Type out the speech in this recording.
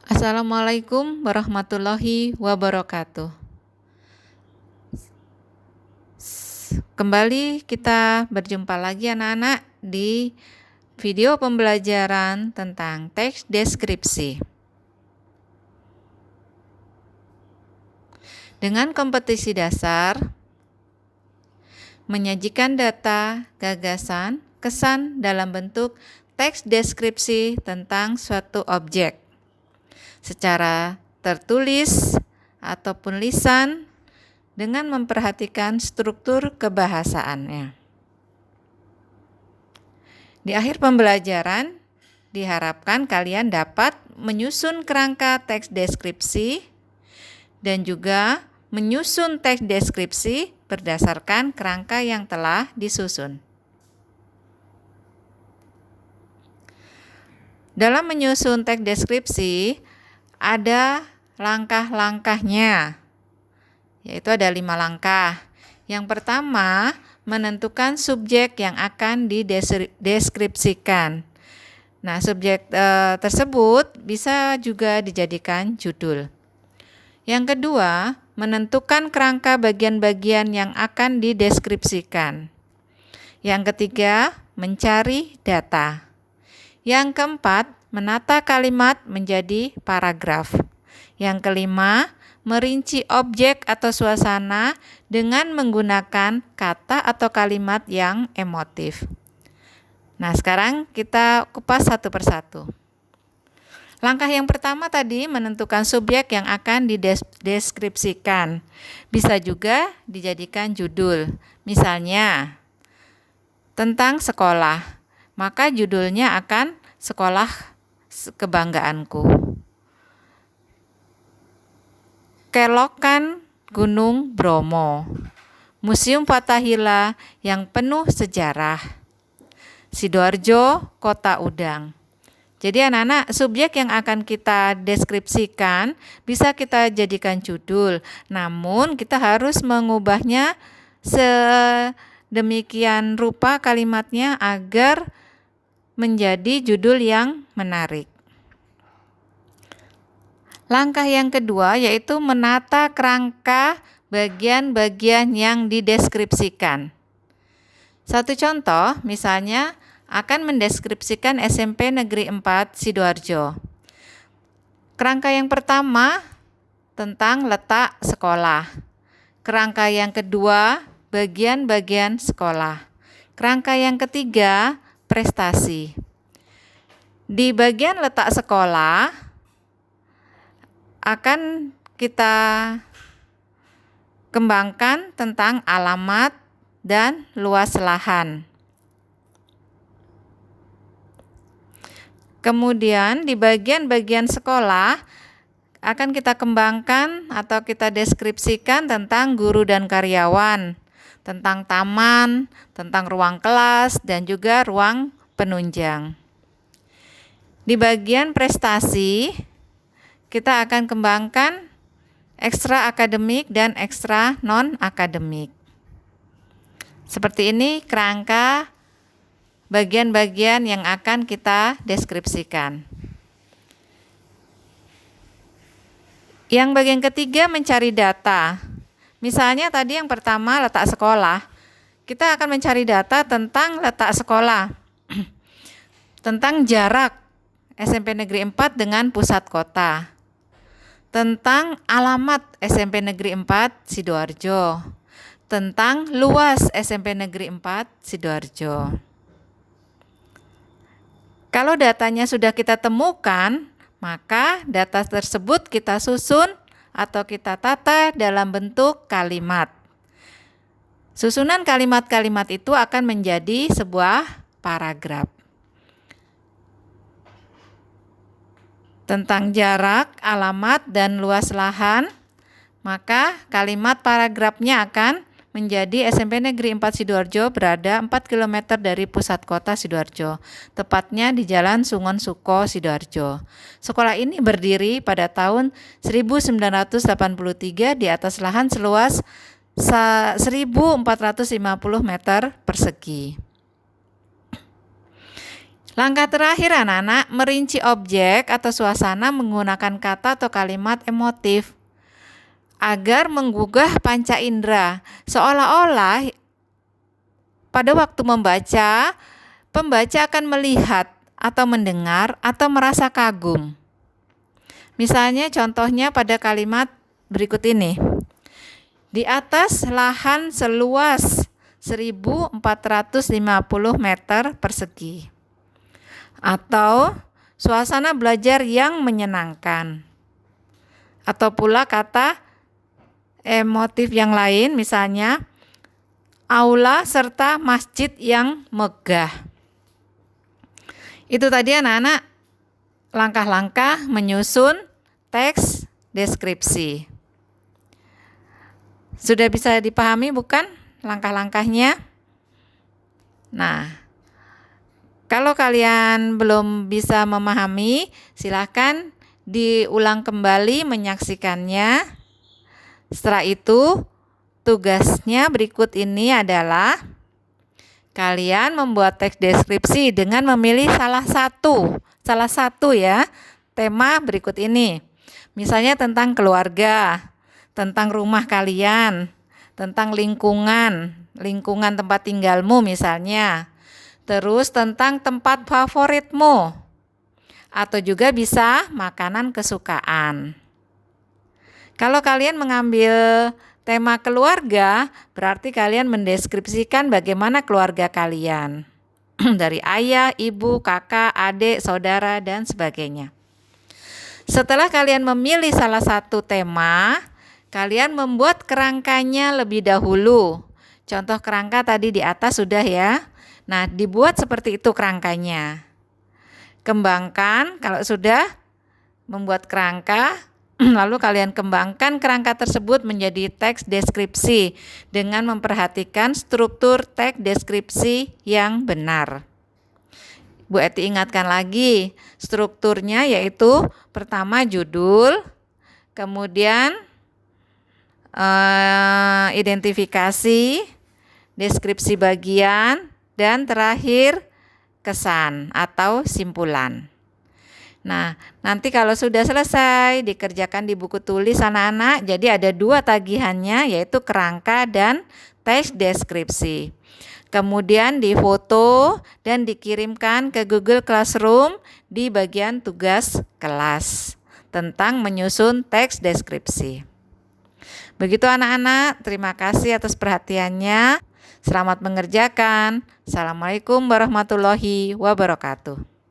Assalamualaikum warahmatullahi wabarakatuh. Kembali kita berjumpa lagi anak-anak di video pembelajaran tentang teks deskripsi. Dengan kompetisi dasar, menyajikan data, gagasan, kesan dalam bentuk teks deskripsi tentang suatu objek secara tertulis ataupun lisan dengan memperhatikan struktur kebahasaannya. Di akhir pembelajaran, diharapkan kalian dapat menyusun kerangka teks deskripsi dan juga menyusun teks deskripsi berdasarkan kerangka yang telah disusun. Dalam menyusun teks deskripsi, ada langkah-langkahnya, yaitu ada 5 langkah. Yang pertama, menentukan subjek yang akan dideskripsikan. Nah, subjek tersebut bisa juga dijadikan judul. Yang kedua, menentukan kerangka bagian-bagian yang akan dideskripsikan. Yang ketiga, mencari data. Yang keempat, menata kalimat menjadi paragraf. Yang kelima, merinci objek atau suasana dengan menggunakan kata atau kalimat yang emotif. Nah, sekarang kita kupas satu persatu. Langkah yang pertama tadi menentukan subjek yang akan dideskripsikan. Bisa juga dijadikan judul. Misalnya, tentang sekolah, maka judulnya akan Sekolah Kebanggaanku. Kelokan Gunung Bromo, Museum Fathahillah yang penuh sejarah, Sidoarjo, Kota Udang. Jadi anak-anak, subjek yang akan kita deskripsikan bisa kita jadikan judul, namun kita harus mengubahnya sedemikian rupa kalimatnya agar menjadi judul yang menarik. Langkah yang kedua yaitu menata kerangka bagian-bagian yang dideskripsikan. Satu contoh, misalnya akan mendeskripsikan SMP Negeri 4 Sidoarjo. Kerangka yang pertama tentang letak sekolah. Kerangka yang kedua, bagian-bagian sekolah. Kerangka yang ketiga, prestasi. Di bagian letak sekolah akan kita kembangkan tentang alamat dan luas lahan. Kemudian di bagian-bagian sekolah akan kita kembangkan atau kita deskripsikan tentang guru dan karyawan, tentang taman, tentang ruang kelas, dan juga ruang penunjang. Di bagian prestasi, kita akan kembangkan ekstra akademik dan ekstra non-akademik. Seperti ini kerangka bagian-bagian yang akan kita deskripsikan. Yang bagian ketiga, mencari data. Misalnya tadi yang pertama letak sekolah, kita akan mencari data tentang letak sekolah, tentang jarak SMP Negeri 4 dengan pusat kota, tentang alamat SMP Negeri 4 Sidoarjo, tentang luas SMP Negeri 4 Sidoarjo. Kalau datanya sudah kita temukan, maka data tersebut kita susun atau kita tata dalam bentuk kalimat. Susunan kalimat-kalimat itu akan menjadi sebuah paragraf. Tentang jarak, alamat, dan luas lahan, maka kalimat paragrafnya akan menjadi SMP Negeri 4 Sidoarjo berada 4 km dari pusat kota Sidoarjo, tepatnya di Jalan Sungon Suko, Sidoarjo. Sekolah ini berdiri pada tahun 1983 di atas lahan seluas 1.450 meter persegi. Langkah terakhir anak-anak, merinci objek atau suasana menggunakan kata atau kalimat emotif agar menggugah panca indera. Seolah-olah pada waktu membaca, pembaca akan melihat atau mendengar atau merasa kagum. Misalnya contohnya pada kalimat berikut ini. Di atas lahan seluas 1.450 meter persegi. Atau suasana belajar yang menyenangkan. Atau pula kata emotif yang lain, misalnya aula serta masjid yang megah. Itu tadi anak-anak langkah-langkah menyusun teks deskripsi. Sudah bisa dipahami bukan langkah-langkahnya? Nah, kalau kalian belum bisa memahami, silakan diulang kembali menyaksikannya. Setelah itu, tugasnya berikut ini adalah kalian membuat teks deskripsi dengan memilih salah satu ya, tema berikut ini. Misalnya tentang keluarga, tentang rumah kalian, tentang lingkungan tempat tinggalmu misalnya. Terus tentang tempat favoritmu, atau juga bisa makanan kesukaan. Kalau kalian mengambil tema keluarga, berarti kalian mendeskripsikan bagaimana keluarga kalian. Dari ayah, ibu, kakak, adik, saudara, dan sebagainya. Setelah kalian memilih salah satu tema, kalian membuat kerangkanya lebih dahulu. Contoh kerangka tadi di atas sudah ya. Nah, dibuat seperti itu kerangkanya. Kembangkan kalau sudah membuat kerangka, lalu kalian kembangkan kerangka tersebut menjadi teks deskripsi dengan memperhatikan struktur teks deskripsi yang benar. Bu Eti ingatkan lagi, strukturnya yaitu pertama judul, kemudian identifikasi, deskripsi bagian, dan terakhir kesan atau simpulan. Nah, nanti kalau sudah selesai dikerjakan di buku tulis anak-anak, jadi ada 2 tagihannya yaitu kerangka dan teks deskripsi. Kemudian difoto dan dikirimkan ke Google Classroom di bagian tugas kelas tentang menyusun teks deskripsi. Begitu anak-anak, terima kasih atas perhatiannya. Selamat mengerjakan. Assalamualaikum warahmatullahi wabarakatuh.